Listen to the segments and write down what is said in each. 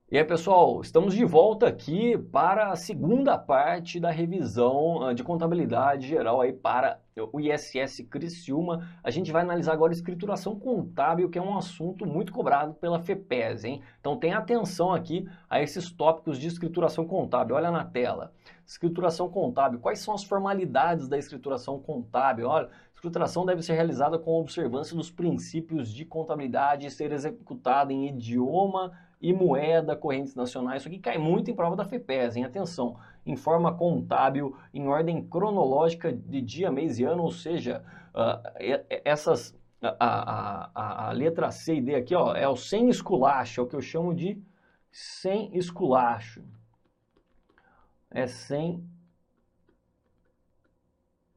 E aí, pessoal, estamos de volta aqui para a segunda parte da revisão de contabilidade geral aí para o ISS Criciúma. A gente vai analisar agora escrituração contábil, que é um assunto muito cobrado pela FEPES, hein? Então tenha atenção aqui a esses tópicos de escrituração contábil. Olha na tela. Escrituração contábil. Quais são as formalidades da escrituração contábil? Olha, escrituração deve ser realizada com observância dos princípios de contabilidade e ser executada em idioma e moeda, correntes nacionais. Isso aqui cai muito em prova da FEPES, hein? Atenção, em forma contábil, em ordem cronológica de dia, mês e ano, ou seja, essas, a letra C e D aqui, ó, é o sem esculacho, é o que eu chamo de sem esculacho. É sem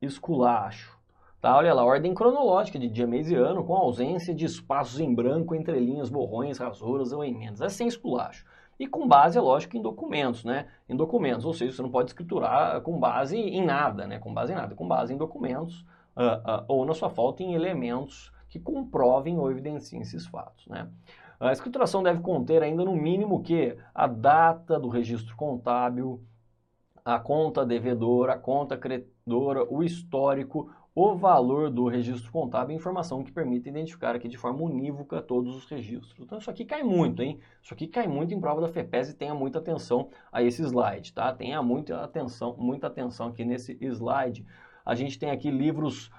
esculacho. Tá, olha lá, ordem cronológica de dia, mês e ano, com ausência de espaços em branco, entre linhas, borrões, rasuras ou emendas. É sem esculacho. E com base, é lógico, em documentos, né? Em documentos, ou seja, você não pode escriturar com base em nada, né? Com base em nada, com base em documentos ou, na sua falta, em elementos que comprovem ou evidenciem esses fatos, né? A escrituração deve conter ainda, no mínimo, que a data do registro contábil, a conta devedora, a conta credora, o histórico, o valor do registro contábil, informação que permite identificar aqui de forma unívoca todos os registros. Então isso aqui cai muito, hein? Isso aqui cai muito em prova da FEPES e tenha muita atenção a esse slide, tá? Tenha muita atenção aqui nesse slide. A gente tem aqui livros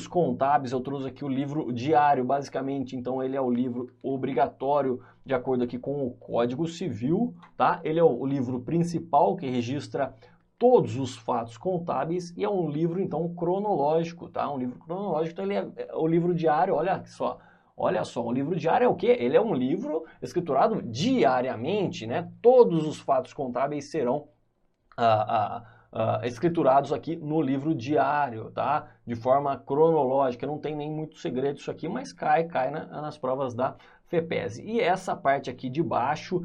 contábeis, eu trouxe aqui o livro diário, basicamente, então ele é o livro obrigatório de acordo aqui com o Código Civil, tá? Ele é o livro principal que registra todos os fatos contábeis e é um livro, então, cronológico, tá? Um livro cronológico, então ele é o livro diário, olha só, o livro diário é o quê? Ele é um livro escriturado diariamente, né? Todos os fatos contábeis serão escriturados aqui no livro diário, tá? De forma cronológica, não tem nem muito segredo isso aqui, mas cai nas provas da FEPES. E essa parte aqui de baixo,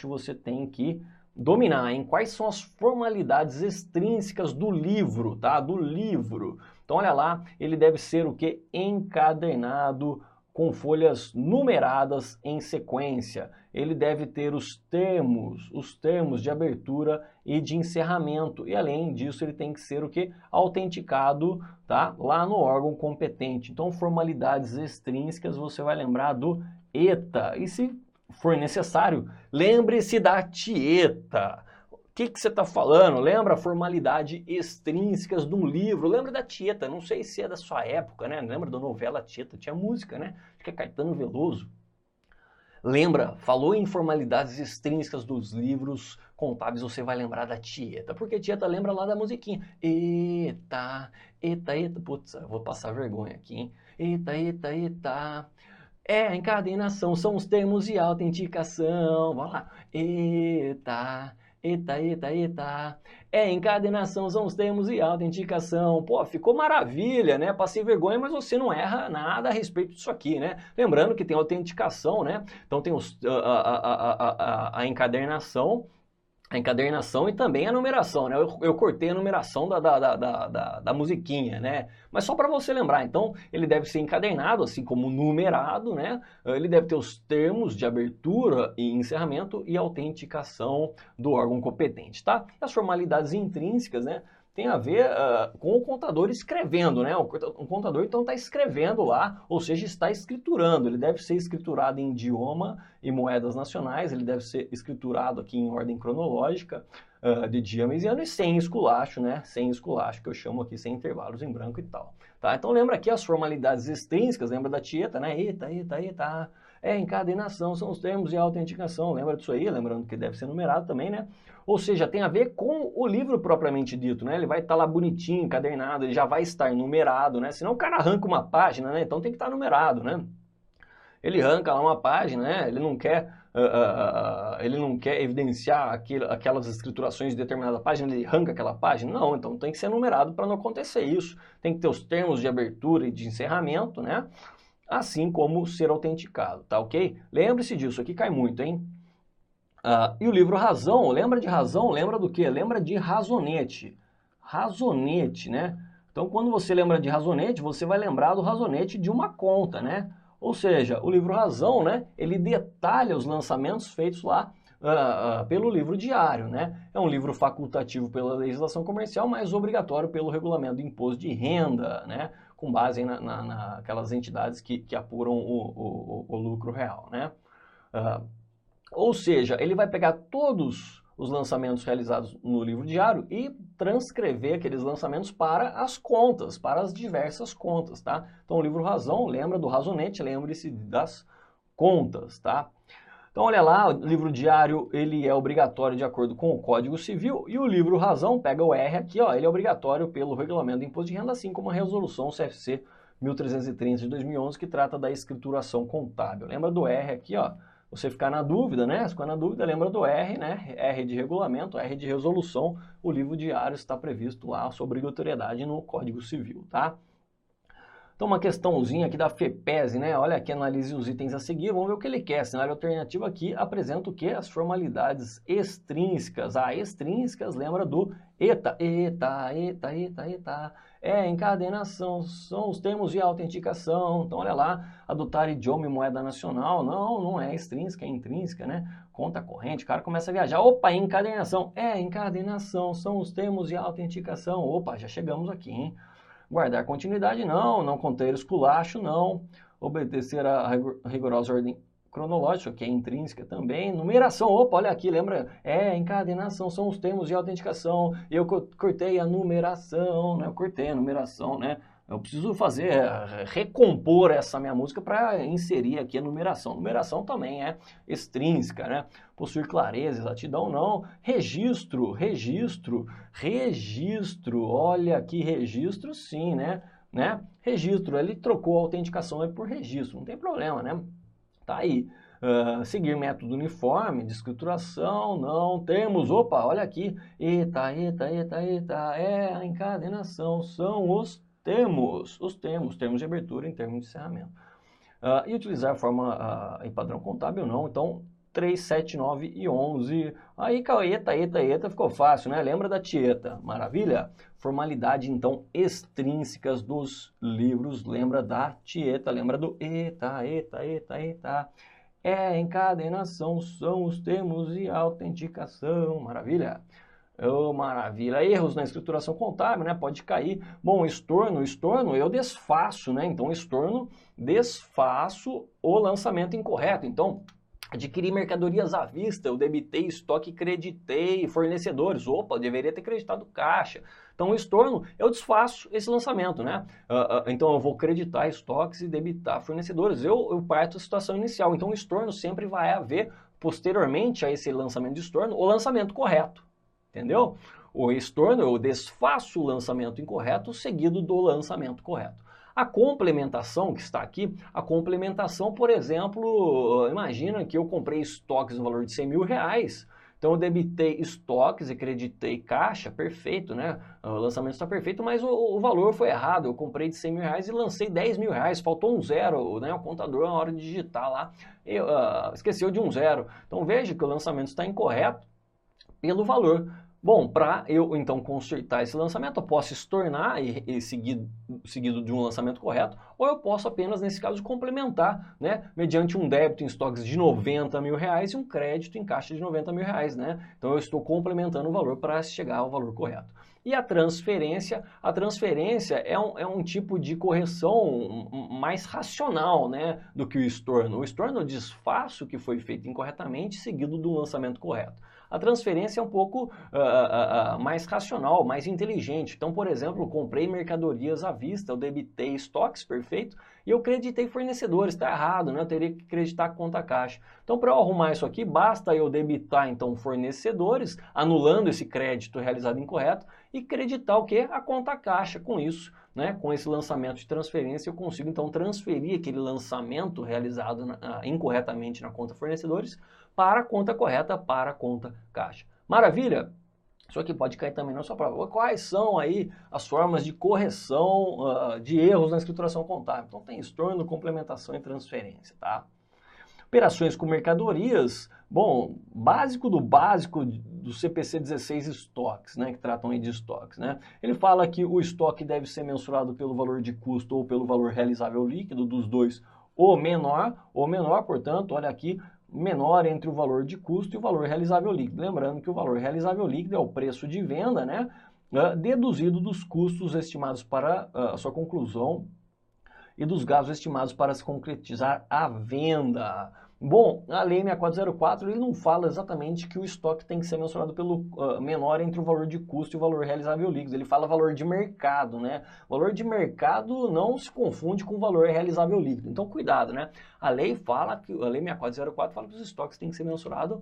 você tem que dominar, hein? Quais são as formalidades extrínsecas do livro, tá? Do livro. Então, olha lá, ele deve ser o que? Encadernado com folhas numeradas em sequência. Ele deve ter os termos de abertura e de encerramento. E além disso, ele tem que ser o que? Autenticado, tá? Lá no órgão competente. Então, formalidades extrínsecas, você vai lembrar do ETA. E se for necessário, lembre-se da tieta. O que você está falando? Lembra a formalidade extrínsecas de um livro? Lembra da Tieta? Não sei se é da sua época, né? Lembra da novela Tieta? Tinha música, né? Acho que é Caetano Veloso. Lembra, falou em formalidades extrínsecas dos livros contábeis, você vai lembrar da Tieta. Porque Tieta lembra lá da musiquinha. Eita, eita, eita. Putz, eu vou passar vergonha aqui, hein? Eita, eita, eita. É, a encadenação são os termos de autenticação. Vamos lá. Eita, eita, eita, eita. É, encadenação são os termos de autenticação. Pô, ficou maravilha, né? Passei vergonha, mas você não erra nada a respeito disso aqui, né? Lembrando que tem autenticação, né? Então tem a encadernação. A encadernação e também a numeração, né? Eu cortei a numeração da musiquinha, né? Mas só para você lembrar, então, ele deve ser encadernado, assim como numerado, né? Ele deve ter os termos de abertura e encerramento e autenticação do órgão competente, tá? E as formalidades intrínsecas, né? Tem a ver com o contador escrevendo, né? O contador, então, está escrevendo lá, ou seja, está escriturando. Ele deve ser escriturado em idioma e moedas nacionais, ele deve ser escriturado aqui em ordem cronológica, de dia, mês e ano, e sem esculacho, né? Sem esculacho, que eu chamo aqui sem intervalos em branco e tal. Tá? Então, lembra aqui as formalidades extrínsecas, lembra da tieta, né? Eita, eita, eita. É, encadenação são os termos de autenticação, lembra disso aí? Lembrando que deve ser numerado também, né? Ou seja, tem a ver com o livro propriamente dito, né? Ele vai estar lá bonitinho, encadernado, ele já vai estar numerado, né? Senão o cara arranca uma página, né? Então tem que estar numerado, né? Ele arranca lá uma página, né? Ele não quer evidenciar aquelas escriturações de determinada página, ele arranca aquela página? Não, então tem que ser numerado para não acontecer isso. Tem que ter os termos de abertura e de encerramento, né? Assim como ser autenticado, tá ok? Lembre-se disso, aqui cai muito, hein? E o livro Razão, lembra de Razão? Lembra do quê? Lembra de razonete. Razonete, né? Então, quando você lembra de razonete, você vai lembrar do razonete de uma conta, né? Ou seja, o livro Razão, né, ele detalha os lançamentos feitos lá pelo livro diário, né? É um livro facultativo pela legislação comercial, mas obrigatório pelo regulamento do imposto de renda, né? Com base naquelas entidades que apuram o lucro real, né? Ou seja, ele vai pegar todos os lançamentos realizados no livro diário e transcrever aqueles lançamentos para as contas, para as diversas contas, tá? Então, o livro Razão, lembra do razonete, lembre-se das contas, tá? Então, olha lá, o livro diário, ele é obrigatório de acordo com o Código Civil e o livro Razão, pega o R aqui, ó, ele é obrigatório pelo Regulamento do Imposto de Renda, assim como a Resolução CFC 1330 de 2011, que trata da escrituração contábil. Lembra do R aqui, ó, você ficar na dúvida, né? Se ficar na dúvida, lembra do R, né? R de regulamento, R de resolução, o livro diário está previsto lá, a sua obrigatoriedade no Código Civil, tá? Então, uma questãozinha aqui da FEPESE, né? Olha aqui, analise os itens a seguir, vamos ver o que ele quer. Cenário alternativo aqui apresenta o quê? As formalidades extrínsecas. Extrínsecas, lembra do ETA. É, encadenação, são os termos de autenticação. Então, olha lá, adotar idioma e moeda nacional. Não é extrínseca, é intrínseca, né? Conta corrente, o cara começa a viajar. Opa, encadenação. É, encadenação, são os termos de autenticação. Opa, já chegamos aqui, hein? Guardar continuidade, não conter esculacho, não. Obedecer a rigorosa ordem cronológica, que é intrínseca também. Numeração, opa, olha aqui, lembra? É, encadenação, são os termos de autenticação. Eu cortei a numeração, né? Eu cortei a numeração, né? Eu preciso recompor essa minha música para inserir aqui a numeração. Numeração também é extrínseca, né? Possuir clareza, exatidão, não. Registro. Olha aqui, registro sim, né? Registro, ele trocou a autenticação por registro, não tem problema, né? Tá aí. Seguir método uniforme de escrituração, não temos, opa, olha aqui, eita, é a encadenação, são os termos de abertura em termos de encerramento. E utilizar a forma em padrão contábil, não, então 3, 7, 9 e 11. Aí, eta, ficou fácil, né? Lembra da tieta, maravilha? Formalidade, então, extrínsecas dos livros, lembra da tieta, lembra do eta. É, encadenação, são os termos de autenticação, maravilha? Oh, maravilha. Erros na escrituração contábil, né? Pode cair. Bom, estorno eu desfaço, né? Então, estorno, desfaço o lançamento incorreto. Então, adquirir mercadorias à vista, eu debitei estoque e creditei fornecedores. Opa, eu deveria ter creditado caixa. Então, o estorno, eu desfaço esse lançamento, né? Então, eu vou creditar estoques e debitar fornecedores. Eu parto da situação inicial. Então, o estorno sempre vai haver, posteriormente a esse lançamento de estorno, o lançamento correto. Entendeu? O estorno, eu desfaço o lançamento incorreto seguido do lançamento correto. A complementação que está aqui, a complementação, por exemplo, imagina que eu comprei estoques no valor de 100 mil reais, então eu debitei estoques e creditei caixa, perfeito, né? O lançamento está perfeito, mas o valor foi errado, eu comprei de 100 mil reais e lancei 10 mil reais, faltou um zero, né? O contador na hora de digitar lá, esqueceu de um zero. Então veja que o lançamento está incorreto pelo valor. Bom, para eu então consertar esse lançamento, eu posso estornar seguido de um lançamento correto, ou eu posso apenas, nesse caso, complementar, né, mediante um débito em estoques de 90 mil reais e um crédito em caixa de 90 mil reais, né? Então eu estou complementando o valor para chegar ao valor correto. E a transferência é um tipo de correção mais racional, né, do que o estorno. O estorno é o desfaço que foi feito incorretamente seguido do lançamento correto. A transferência é um pouco mais racional, mais inteligente. Então, por exemplo, eu comprei mercadorias à vista, eu debitei estoques, perfeito, e eu creditei fornecedores, está errado, né? Eu teria que creditar conta caixa. Então, para eu arrumar isso aqui, basta eu debitar, então, fornecedores, anulando esse crédito realizado incorreto, e creditar o quê? A conta caixa. Com isso, né? Com esse lançamento de transferência, eu consigo, então, transferir aquele lançamento realizado incorretamente na conta fornecedores para a conta correta, para a conta caixa. Maravilha? Isso aqui pode cair também na sua prova. Quais são aí as formas de correção de erros na escrituração contábil? Então tem estorno, complementação e transferência, tá? Operações com mercadorias, bom, básico do CPC 16 estoques, né, que tratam aí de estoques, né? Ele fala que o estoque deve ser mensurado pelo valor de custo ou pelo valor realizável líquido, dos dois o menor, portanto, olha aqui, menor entre o valor de custo e o valor realizável líquido. Lembrando que o valor realizável líquido é o preço de venda, né, deduzido dos custos estimados para a sua conclusão e dos gastos estimados para se concretizar a venda. Bom, a Lei 6404 ele não fala exatamente que o estoque tem que ser mensurado pelo menor entre o valor de custo e o valor realizável líquido. Ele fala valor de mercado, né? Valor de mercado não se confunde com o valor realizável líquido. Então, cuidado, né? A lei fala que a Lei 6404 fala que os estoques têm que ser mensurados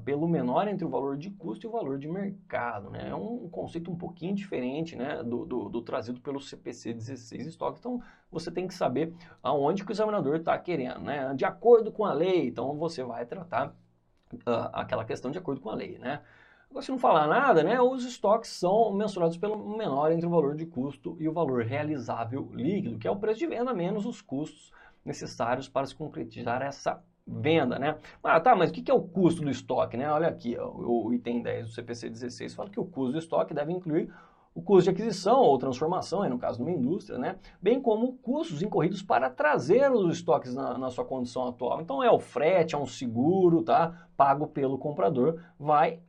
pelo menor entre o valor de custo e o valor de mercado, né? É um conceito um pouquinho diferente, né, do trazido pelo CPC 16 estoque. Então, você tem que saber aonde que o examinador está querendo, né? De acordo com a lei, então você vai tratar aquela questão de acordo com a lei, né? Agora, se não falar nada, né, os estoques são mensurados pelo menor entre o valor de custo e o valor realizável líquido, que é o preço de venda menos os custos necessários para se concretizar essa venda, né? Ah, tá, mas o que é o custo do estoque, né? Olha aqui, ó, o item 10 do CPC 16 fala que o custo do estoque deve incluir o custo de aquisição ou transformação, aí no caso de uma indústria, né? Bem como custos incorridos para trazer os estoques na sua condição atual. Então é o frete, é um seguro, tá? Pago pelo comprador, vai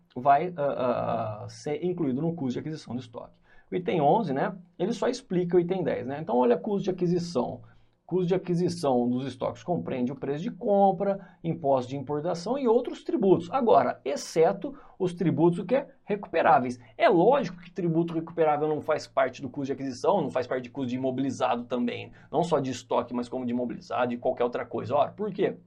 ser incluído no custo de aquisição do estoque. O item 11, né? Ele só explica o item 10, né? Então olha custo de aquisição. Custo de aquisição dos estoques compreende o preço de compra, imposto de importação e outros tributos. Agora, exceto os tributos o que é recuperáveis. É lógico que tributo recuperável não faz parte do custo de aquisição, não faz parte de custo de imobilizado também. Não só de estoque, mas como de imobilizado e qualquer outra coisa. Ora, por quê?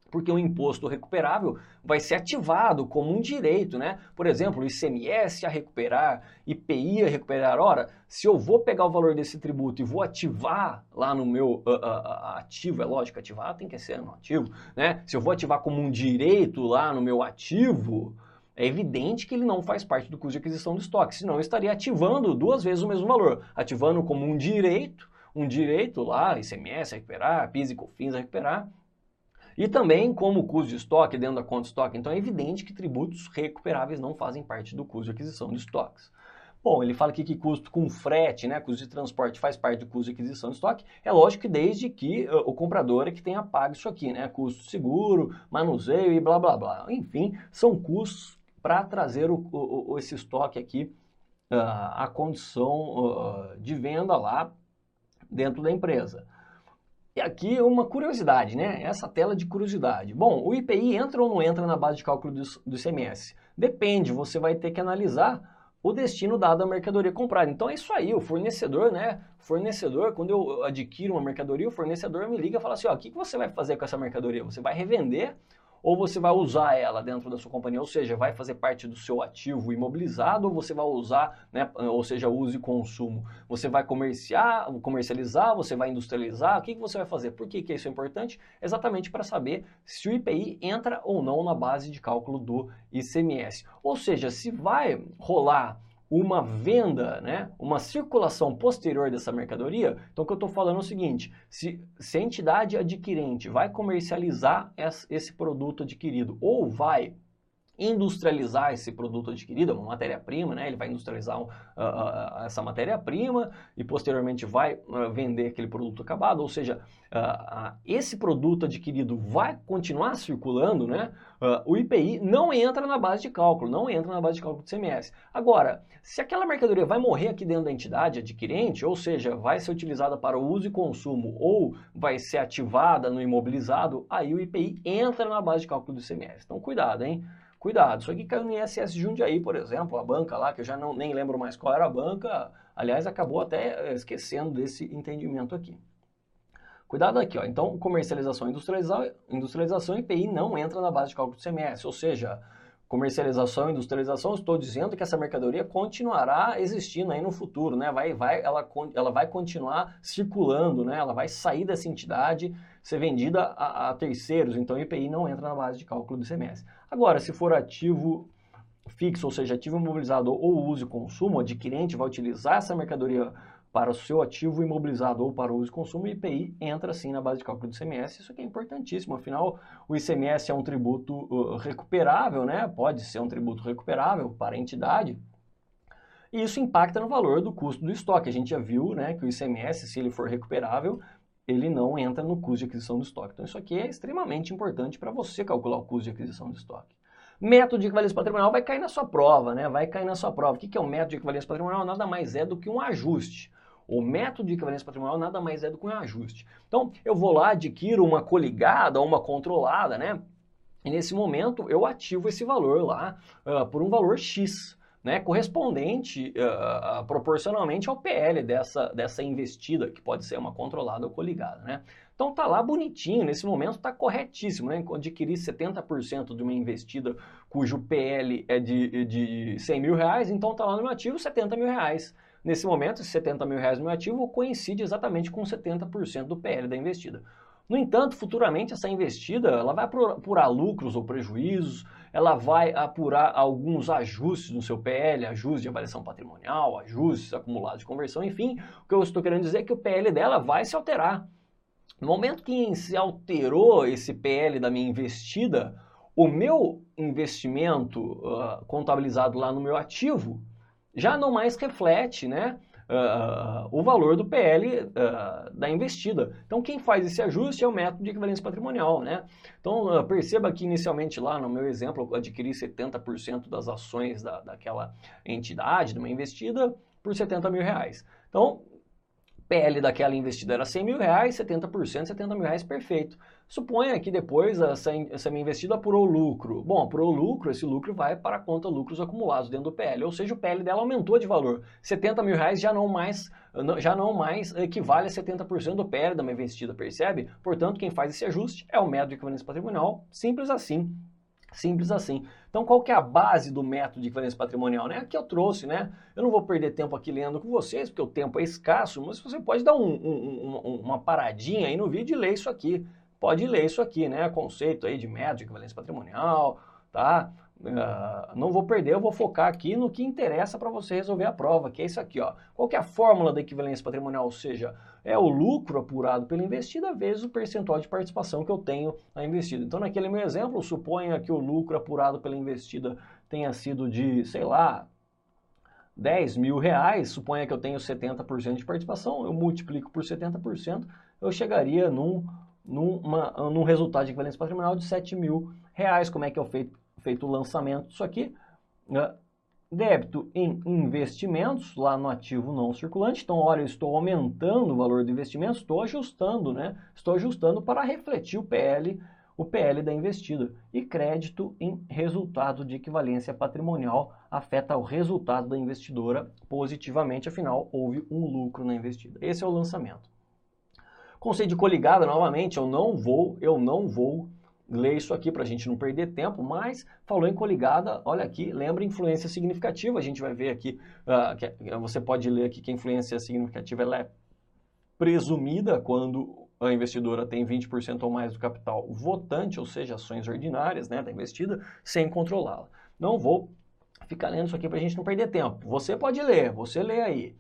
Porque o imposto recuperável vai ser ativado como um direito, né? Por exemplo, o ICMS a recuperar, IPI a recuperar. Ora, se eu vou pegar o valor desse tributo e vou ativar lá no meu ativo, é lógico, ativar tem que ser no ativo, né? Se eu vou ativar como um direito lá no meu ativo, é evidente que ele não faz parte do custo de aquisição do estoque, senão eu estaria ativando duas vezes o mesmo valor, ativando como um direito lá, ICMS a recuperar, PIS e COFINS a recuperar, e também como custo de estoque dentro da conta de estoque. Então é evidente que tributos recuperáveis não fazem parte do custo de aquisição de estoques. Bom, ele fala aqui que custo com frete, né, custo de transporte faz parte do custo de aquisição de estoque. É lógico que desde que o comprador é que tenha pago isso aqui, né, custo seguro, manuseio e blá blá blá. Enfim, são custos para trazer esse estoque aqui à condição de venda lá dentro da empresa. E aqui uma curiosidade, né? Essa tela de curiosidade. Bom, o IPI entra ou não entra na base de cálculo do ICMS? Depende, você vai ter que analisar o destino dado à mercadoria comprada. Então é isso aí, o fornecedor, né? O fornecedor, quando eu adquiro uma mercadoria, o fornecedor me liga e fala assim, ó, o que você vai fazer com essa mercadoria? Você vai revender ou você vai usar ela dentro da sua companhia, ou seja, vai fazer parte do seu ativo imobilizado, ou você vai usar, né, ou seja, uso e consumo. Você vai comercializar, você vai industrializar, o que você vai fazer? Por que isso é importante? Exatamente para saber se o IPI entra ou não na base de cálculo do ICMS. Ou seja, se vai rolar uma venda, né, uma circulação posterior dessa mercadoria, então o que eu estou falando é o seguinte, se a entidade adquirente vai comercializar esse produto adquirido ou vai industrializar esse produto adquirido, uma matéria-prima, né? Ele vai industrializar essa matéria-prima e posteriormente vai vender aquele produto acabado, ou seja, esse produto adquirido vai continuar circulando, né? O IPI não entra na base de cálculo, não entra na base de cálculo do ICMS. Agora, se aquela mercadoria vai morrer aqui dentro da entidade adquirente, ou seja, vai ser utilizada para o uso e consumo ou vai ser ativada no imobilizado, aí o IPI entra na base de cálculo do ICMS. Então, cuidado, hein? Cuidado, isso aqui caiu no ISS Jundiaí, por exemplo, a banca lá, que eu já nem lembro mais qual era a banca, aliás, acabou até esquecendo desse entendimento aqui. Cuidado aqui, ó. Então, comercialização e industrialização, IPI não entra na base de cálculo do ICMS, ou seja, comercialização e industrialização, estou dizendo que essa mercadoria continuará existindo aí no futuro, né? Ela vai continuar circulando, né? Ela vai sair dessa entidade, ser vendida a terceiros, então o IPI não entra na base de cálculo do ICMS. Agora, se for ativo fixo, ou seja, ativo imobilizado ou uso e consumo, o adquirente vai utilizar essa mercadoria para o seu ativo imobilizado ou para o uso e consumo, o IPI entra sim na base de cálculo do ICMS. Isso aqui é importantíssimo, afinal o ICMS é um tributo recuperável, né? Pode ser um tributo recuperável para a entidade, e isso impacta no valor do custo do estoque. A gente já viu, né, que o ICMS, se ele for recuperável, ele não entra no custo de aquisição do estoque. Então isso aqui é extremamente importante para você calcular o custo de aquisição do estoque. Método de equivalência patrimonial vai cair na sua prova, né? Vai cair na sua prova. O que é o método de equivalência patrimonial? Nada mais é do que um ajuste. O método de equivalência patrimonial nada mais é do que um ajuste. Então, eu vou lá, adquiro uma coligada ou uma controlada, né? E nesse momento eu ativo esse valor lá por um valor X, né? Correspondente proporcionalmente ao PL dessa investida, que pode ser uma controlada ou coligada, né? Então tá lá bonitinho, nesse momento tá corretíssimo, né? Adquirir 70% de uma investida cujo PL é de 100 mil reais, então tá lá no meu ativo 70 mil reais. Nesse momento, esses 70 mil reais no meu ativo coincide exatamente com 70% do PL da investida. No entanto, futuramente essa investida ela vai apurar lucros ou prejuízos, ela vai apurar alguns ajustes no seu PL, ajustes de avaliação patrimonial, ajustes acumulados de conversão, enfim, o que eu estou querendo dizer é que o PL dela vai se alterar. No momento que se alterou esse PL da minha investida, o meu investimento contabilizado lá no meu ativo já não mais reflete, né, o valor do PL da investida. Então, quem faz esse ajuste é o método de equivalência patrimonial, né? Então, perceba que inicialmente lá no meu exemplo, eu adquiri 70% das ações daquela entidade, de uma investida, por 70 mil reais. Então, PL daquela investida era 100 mil reais, 70%, 70 mil reais, perfeito. Suponha que depois essa minha investida apurou lucro. Bom, apurou lucro, esse lucro vai para a conta lucros acumulados dentro do PL, ou seja, o PL dela aumentou de valor. 70 mil reais já não mais equivale a 70% do PL da minha investida, percebe? Portanto, quem faz esse ajuste é o método de equivalência patrimonial, simples assim. Simples assim. Então, qual que é a base do método de equivalência patrimonial? Né? Aqui eu trouxe, né? Eu não vou perder tempo aqui lendo com vocês, porque o tempo é escasso, mas você pode dar uma paradinha aí no vídeo e ler isso aqui. Pode ler isso aqui, né? Conceito aí de método de equivalência patrimonial, tá? Não vou perder, eu vou focar aqui no que interessa para você resolver a prova, que é isso aqui, ó. Qual que é a fórmula da equivalência patrimonial? Ou seja, é o lucro apurado pela investida vezes o percentual de participação que eu tenho na investida. Então, naquele meu exemplo, suponha que o lucro apurado pela investida tenha sido de, sei lá, 10 mil reais, suponha que eu tenho 70% de participação, eu multiplico por 70%, eu chegaria num resultado de equivalência patrimonial de 7 mil reais. Como é que é feito o lançamento disso aqui? Débito em investimentos, lá no ativo não circulante. Então, olha, eu estou aumentando o valor do investimento, estou ajustando, né? Estou ajustando para refletir o PL da investida. E crédito em resultado de equivalência patrimonial afeta o resultado da investidora positivamente, afinal, houve um lucro na investida. Esse é o lançamento. Conceito de coligada, novamente, eu não vou ler isso aqui para a gente não perder tempo, mas falou em coligada, olha aqui, lembra influência significativa, a gente vai ver aqui, você pode ler aqui que a influência significativa ela é presumida quando a investidora tem 20% ou mais do capital votante, ou seja, ações ordinárias, né, da investida, sem controlá-la. Não vou ficar lendo isso aqui para a gente não perder tempo. Você pode ler, você lê aí.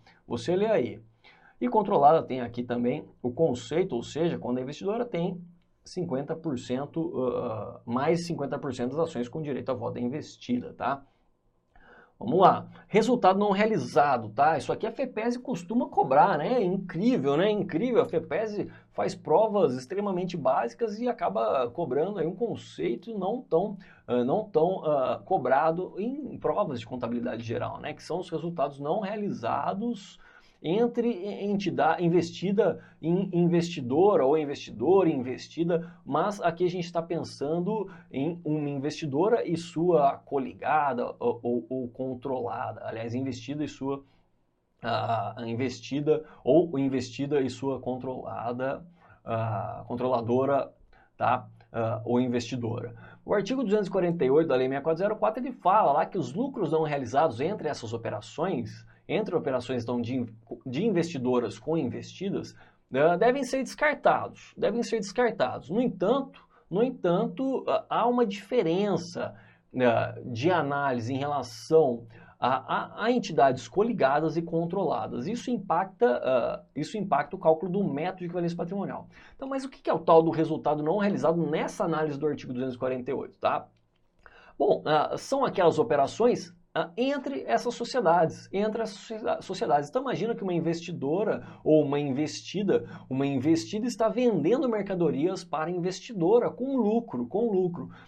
E controlada tem aqui também o conceito, ou seja, quando a investidora tem 50%, mais 50% das ações com direito a voto da investida, tá? Vamos lá. Resultado não realizado, tá? Isso aqui a FEPESE costuma cobrar, né? É incrível, né? Incrível. A FEPESE faz provas extremamente básicas e acaba cobrando aí um conceito não tão cobrado em provas de contabilidade geral, né? Que são os resultados não realizados entre entidade investida em investidora ou investidor em investida, mas aqui a gente está pensando em uma investidora e sua coligada ou controlada, aliás, investida e sua investida ou investida e sua controladora, tá? Ou investidora. O artigo 248 da Lei 6404, ele fala lá que os lucros não realizados entre essas operações, entre operações então, de investidoras com investidas, devem ser descartados. No entanto, há uma diferença de análise em relação a entidades coligadas e controladas. Isso impacta o cálculo do método de equivalência patrimonial. Então, mas o que é o tal do resultado não realizado nessa análise do artigo 248, tá? Bom, são aquelas operações entre essas sociedades, Então imagina que uma investidora ou uma investida está vendendo mercadorias para a investidora com lucro.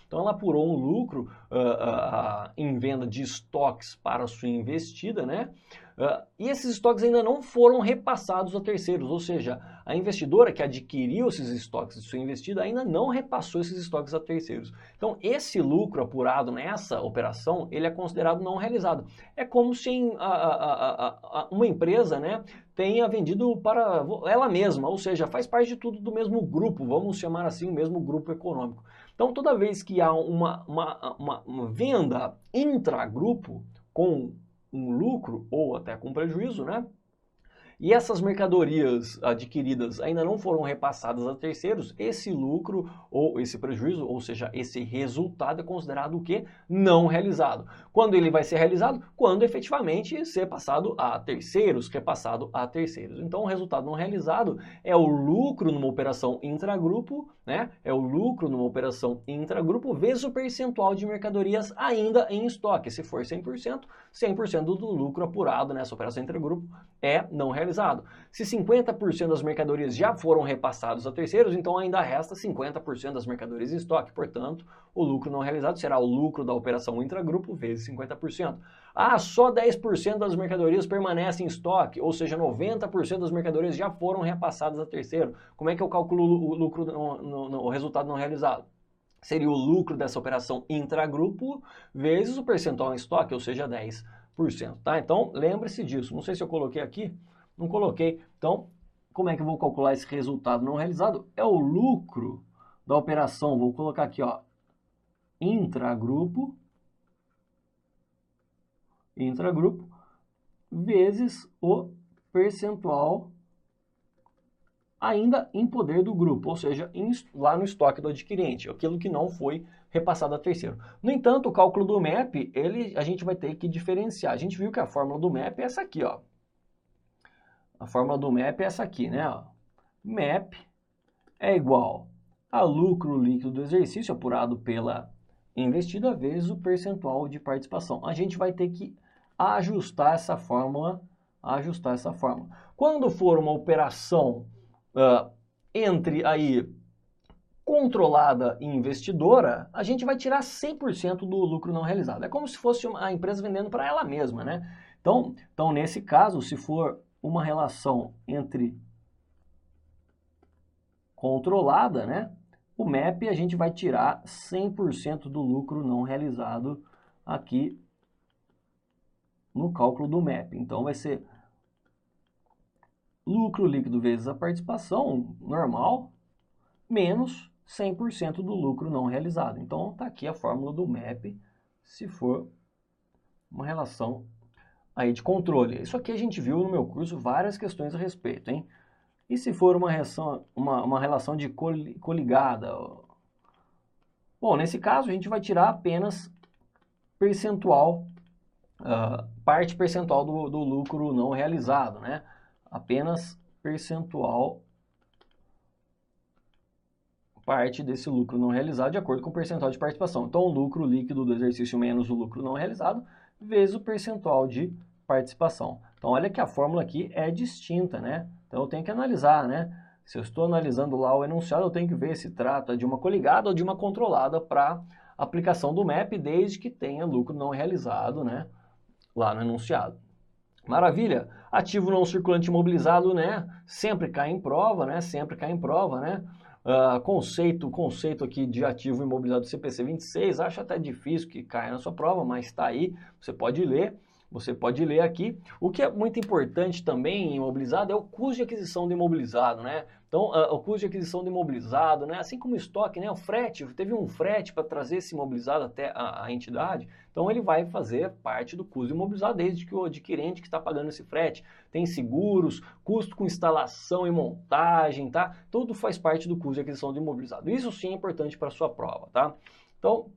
Então ela apurou um lucro em venda de estoques para a sua investida, né? E esses estoques ainda não foram repassados a terceiros, ou seja, a investidora que adquiriu esses estoques de sua investida ainda não repassou esses estoques a terceiros. Então, esse lucro apurado nessa operação, ele é considerado não realizado. É como se uma empresa, né, tenha vendido para ela mesma, ou seja, faz parte de tudo do mesmo grupo, vamos chamar assim, o mesmo grupo econômico. Então, toda vez que há uma venda intragrupo com um lucro ou até com prejuízo, né? E essas mercadorias adquiridas ainda não foram repassadas a terceiros, esse lucro ou esse prejuízo, ou seja, esse resultado é considerado o quê? Não realizado. Quando ele vai ser realizado? Quando efetivamente ser passado a terceiros, repassado a terceiros. Então o resultado não realizado é o lucro numa operação intragrupo, né? É o lucro numa operação intragrupo vezes o percentual de mercadorias ainda em estoque. Se for 100%, 100% do lucro apurado nessa operação intragrupo é não realizado. Se 50% das mercadorias já foram repassados a terceiros, então ainda resta 50% das mercadorias em estoque. Portanto, o lucro não realizado será o lucro da operação intragrupo vezes 50%. Ah, só 10% das mercadorias permanecem em estoque, ou seja, 90% das mercadorias já foram repassadas a terceiro. Como é que eu calculo o lucro, o resultado não realizado? Seria o lucro dessa operação intragrupo vezes o percentual em estoque, ou seja, 10%. Tá? Então, lembre-se disso. Não sei se eu coloquei aqui, não coloquei. Então, como é que eu vou calcular esse resultado não realizado? É o lucro da operação, vou colocar aqui, ó, intragrupo, vezes o percentual ainda em poder do grupo, ou seja, lá no estoque do adquirente, aquilo que não foi repassado a terceiro. No entanto, o cálculo do MAP, a gente vai ter que diferenciar. A gente viu que a fórmula do MAP é essa aqui, ó. A fórmula do MAP é essa aqui, né? MAP é igual a lucro líquido do exercício apurado pela investida vezes o percentual de participação. A gente vai ter que ajustar essa fórmula, Quando for uma operação entre aí controlada e investidora, a gente vai tirar 100% do lucro não realizado. É como se fosse a empresa vendendo para ela mesma, né? Então, nesse caso, se for uma relação entre controlada, né? O MAP a gente vai tirar 100% do lucro não realizado aqui no cálculo do MAP. Então vai ser lucro líquido vezes a participação normal menos 100% do lucro não realizado. Então está aqui a fórmula do MAP se for uma relação aí de controle. Isso aqui a gente viu no meu curso várias questões a respeito, hein? E se for uma relação de coligada? Bom, nesse caso a gente vai tirar apenas percentual, parte percentual do lucro não realizado, né? Apenas percentual, parte desse lucro não realizado de acordo com o percentual de participação. Então, o lucro líquido do exercício menos o lucro não realizado vezes o percentual de participação. Então, olha que a fórmula aqui é distinta, né? Então, eu tenho que analisar, né? Se eu estou analisando lá o enunciado, eu tenho que ver se trata de uma coligada ou de uma controlada para aplicação do MAP, desde que tenha lucro não realizado, né? Lá no enunciado. Maravilha! Ativo não circulante imobilizado, né? Sempre cai em prova, né? Conceito aqui de ativo imobilizado do CPC 26, acho até difícil que caia na sua prova, mas está aí, você pode ler aqui. O que é muito importante também em imobilizado é o custo de aquisição do imobilizado, né? Então, o custo de aquisição do imobilizado, né? Assim como o estoque, né? O frete, teve um frete para trazer esse imobilizado até a entidade, então ele vai fazer parte do custo do imobilizado, desde que o adquirente que está pagando esse frete tem seguros, custo com instalação e montagem, tá? Tudo faz parte do custo de aquisição do imobilizado. Isso sim é importante para a sua prova, tá? Então,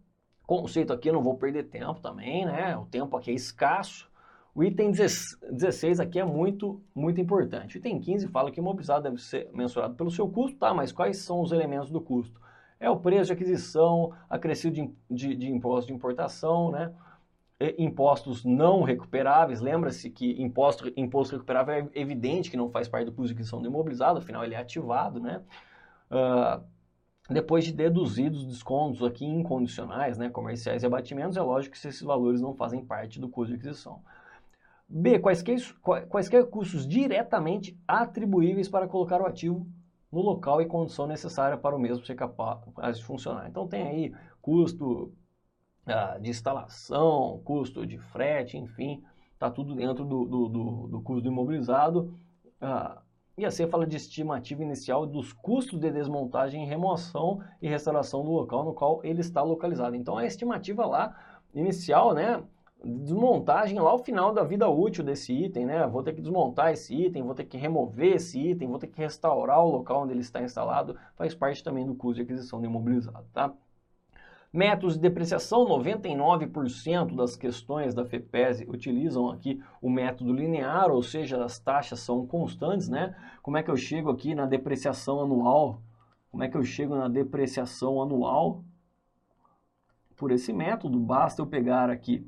conceito aqui, eu não vou perder tempo também, né? O tempo aqui é escasso. O item 16 aqui é muito importante. O item 15 fala que o imobilizado deve ser mensurado pelo seu custo, tá? Mas quais são os elementos do custo? É o preço de aquisição, acrescido de imposto de importação, né? impostos não recuperáveis. Lembra-se que imposto recuperável é evidente que não faz parte do custo de aquisição do imobilizado, afinal ele é ativado, né? Depois de deduzidos descontos aqui incondicionais, né, comerciais e abatimentos, é lógico que esses valores não fazem parte do custo de aquisição. B. Quaisquer custos diretamente atribuíveis para colocar o ativo no local e condição necessária para o mesmo ser capaz de funcionar. Então tem aí custo de instalação, custo de frete, enfim, está tudo dentro do custo do imobilizado. E a C fala de estimativa inicial dos custos de desmontagem, remoção e restauração do local no qual ele está localizado. Então a estimativa lá inicial, né, desmontagem lá ao final da vida útil desse item, né? Vou ter que desmontar esse item, vou ter que remover esse item, vou ter que restaurar o local onde ele está instalado, faz parte também do custo de aquisição do imobilizado, tá? Métodos de depreciação, 99% das questões da FEPESE utilizam aqui o método linear, ou seja, as taxas são constantes, né? Como é que eu chego aqui na depreciação anual? Como é que eu chego na depreciação anual? Por esse método, basta eu pegar aqui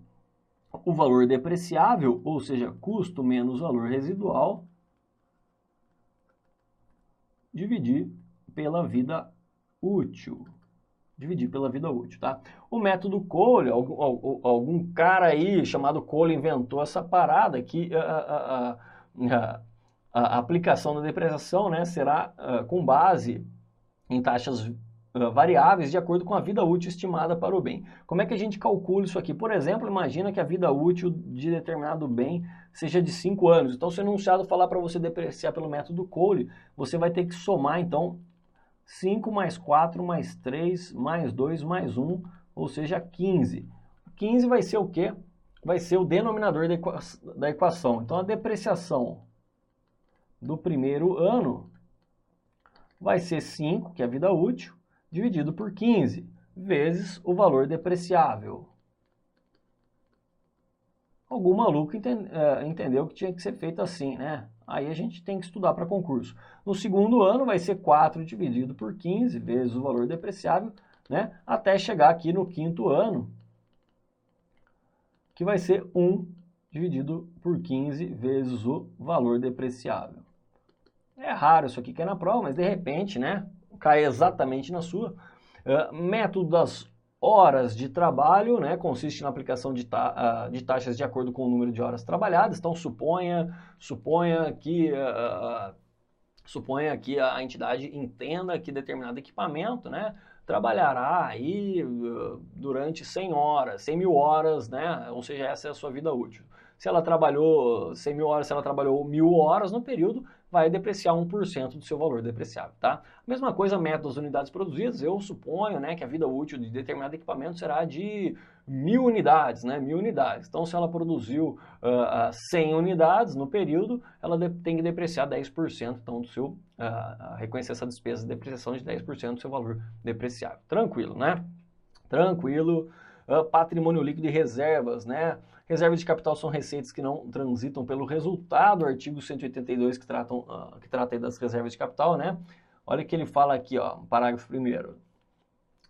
o valor depreciável, ou seja, custo menos valor residual, dividir pela vida útil. Tá? O método Cole, algum cara aí chamado Cole inventou essa parada que a aplicação da depreciação, né, será com base em taxas variáveis de acordo com a vida útil estimada para o bem. Como é que a gente calcula isso aqui? Por exemplo, imagina que a vida útil de determinado bem seja de 5 anos. Então, se o enunciado falar para você depreciar pelo método Cole, você vai ter que somar, então, 5 mais 4 mais 3 mais 2 mais 1, ou seja, 15. 15 vai ser o quê? Vai ser o denominador da equação. Então, a depreciação do primeiro ano vai ser 5, que é a vida útil, dividido por 15, vezes o valor depreciável. Algum maluco entendeu que tinha que ser feito assim, né? Aí a gente tem que estudar para concurso. No segundo ano vai ser 4 dividido por 15 vezes o valor depreciável, né? Até chegar aqui no quinto ano, que vai ser 1 dividido por 15 vezes o valor depreciável. É raro isso aqui cair na prova, mas de repente, né? Cai exatamente na sua. Método das horas de trabalho, né, consiste na aplicação de taxas de acordo com o número de horas trabalhadas. Então, suponha que a entidade entenda que determinado equipamento, né, trabalhará aí durante 100 horas, 100 mil horas, né, ou seja, essa é a sua vida útil. Se ela trabalhou 100 mil horas, se ela trabalhou 1000 horas no período, vai depreciar 1% do seu valor depreciável, tá? Mesma coisa, método das unidades produzidas, eu suponho, né, que a vida útil de determinado equipamento será de 1000 unidades, né, 1000 unidades. Então, se ela produziu 100 unidades no período, ela tem que depreciar 10%, então, do seu, reconhecer essa despesa de depreciação de 10% do seu valor depreciável. Tranquilo, né? Tranquilo. Patrimônio líquido e reservas, né? Reservas de capital são receitas que não transitam pelo resultado, artigo 182 que trata aí das reservas de capital, né? Olha que ele fala aqui, ó, parágrafo 1º.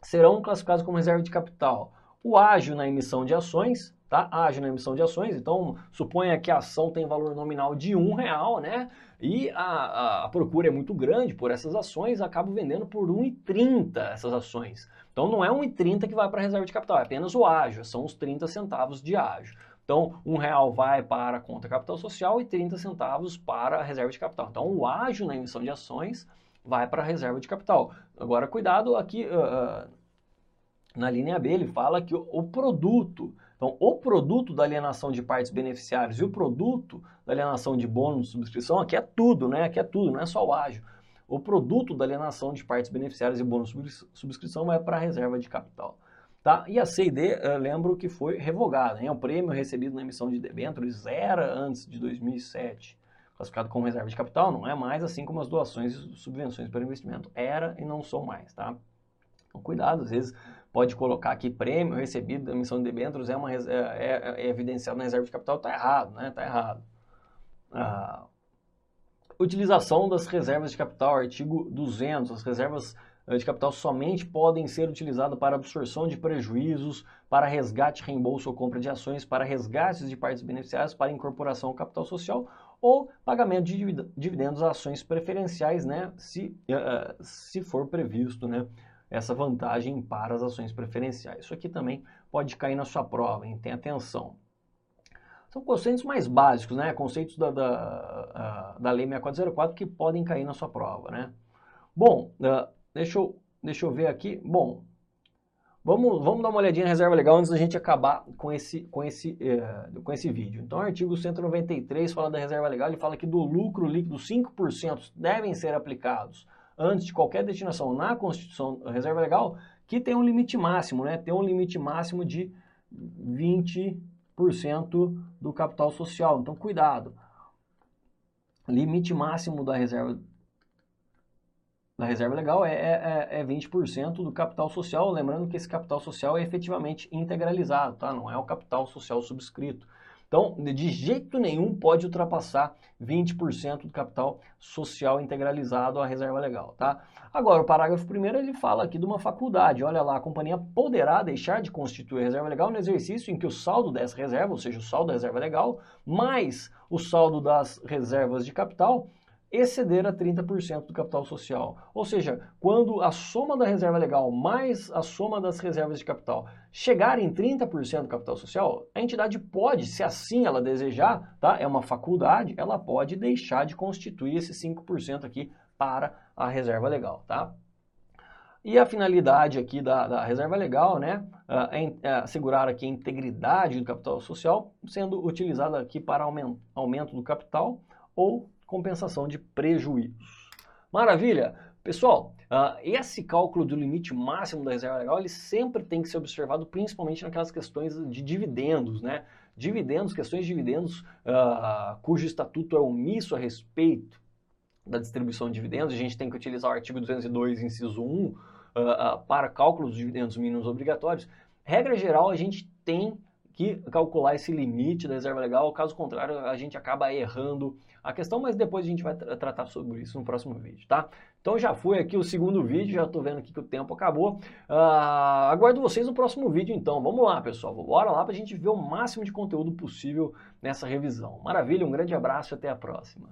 Serão classificados como reserva de capital o ágio na emissão de ações, tá? Ágio na emissão de ações, então suponha que a ação tem valor nominal de R$1, né? E a procura é muito grande por essas ações, acabo vendendo por R$1,30 essas ações. Então não é R$1,30 que vai para a reserva de capital, é apenas o ágio, são os 30 centavos de ágio. Então, R$1 vai para a conta capital social e 30 centavos para a reserva de capital. Então, o ágio na emissão de ações vai para a reserva de capital. Agora, cuidado aqui, na linha B, ele fala que o produto, então, o produto da alienação de partes beneficiárias e o produto da alienação de bônus de subscrição, aqui é tudo, né? Aqui é tudo, não é só o ágio. O produto da alienação de partes beneficiárias e bônus de subscrição vai para a reserva de capital. Tá? E a C e D, lembro que foi revogada. O prêmio recebido na emissão de debêntures era antes de 2007 classificado como reserva de capital, não é mais, assim como as doações e subvenções para investimento era e não são mais. Tá? Então, cuidado, às vezes pode colocar aqui prêmio recebido da emissão de debêntures é evidenciado na reserva de capital, está errado, né? Está errado. Utilização das reservas de capital, artigo 200, as reservas de capital somente podem ser utilizadas para absorção de prejuízos, para resgate, reembolso ou compra de ações, para resgates de partes beneficiárias, para incorporação ao capital social ou pagamento de dividendos a ações preferenciais, né, se for previsto, né, essa vantagem para as ações preferenciais. Isso aqui também pode cair na sua prova, hein? Tenha atenção. São conceitos mais básicos, né? Conceitos da Lei 6404 que podem cair na sua prova, né? Bom, deixa eu ver aqui. Bom, vamos dar uma olhadinha na reserva legal antes da gente acabar com esse vídeo. Então, o artigo 193 fala da reserva legal, ele fala que do lucro líquido 5% devem ser aplicados antes de qualquer destinação na Constituição da reserva legal, que tem um limite máximo, né? Tem um limite máximo de 20% do capital social. Então, cuidado. Limite máximo da reserva legal é 20% do capital social, lembrando que esse capital social é efetivamente integralizado, tá? Não é o capital social subscrito. Então, de jeito nenhum pode ultrapassar 20% do capital social integralizado à reserva legal, tá? Agora, o parágrafo 1º, ele fala aqui de uma faculdade. Olha lá, a companhia poderá deixar de constituir a reserva legal no exercício em que o saldo dessa reserva, ou seja, o saldo da reserva legal, mais o saldo das reservas de capital, exceder a 30% do capital social. Ou seja, quando a soma da reserva legal mais a soma das reservas de capital chegar em 30% do capital social, a entidade pode, se assim ela desejar, tá? É uma faculdade, ela pode deixar de constituir esse 5% aqui para a reserva legal, tá? E a finalidade aqui da reserva legal, né, é assegurar aqui a integridade do capital social, sendo utilizada aqui para aumento do capital ou compensação de prejuízos. Maravilha! Pessoal, esse cálculo do limite máximo da reserva legal, ele sempre tem que ser observado, principalmente naquelas questões de dividendos, né? Questões de dividendos cujo estatuto é omisso a respeito da distribuição de dividendos. A gente tem que utilizar o artigo 202, inciso 1, para cálculo dos dividendos mínimos obrigatórios. Regra geral, a gente tem que calcular esse limite da reserva legal, caso contrário, a gente acaba errando a questão, mas depois a gente vai tratar sobre isso no próximo vídeo, tá? Então já foi aqui o segundo vídeo, já tô vendo aqui que o tempo acabou. Aguardo vocês no próximo vídeo então. Vamos lá, pessoal, bora lá pra gente ver o máximo de conteúdo possível nessa revisão. Maravilha, um grande abraço e até a próxima.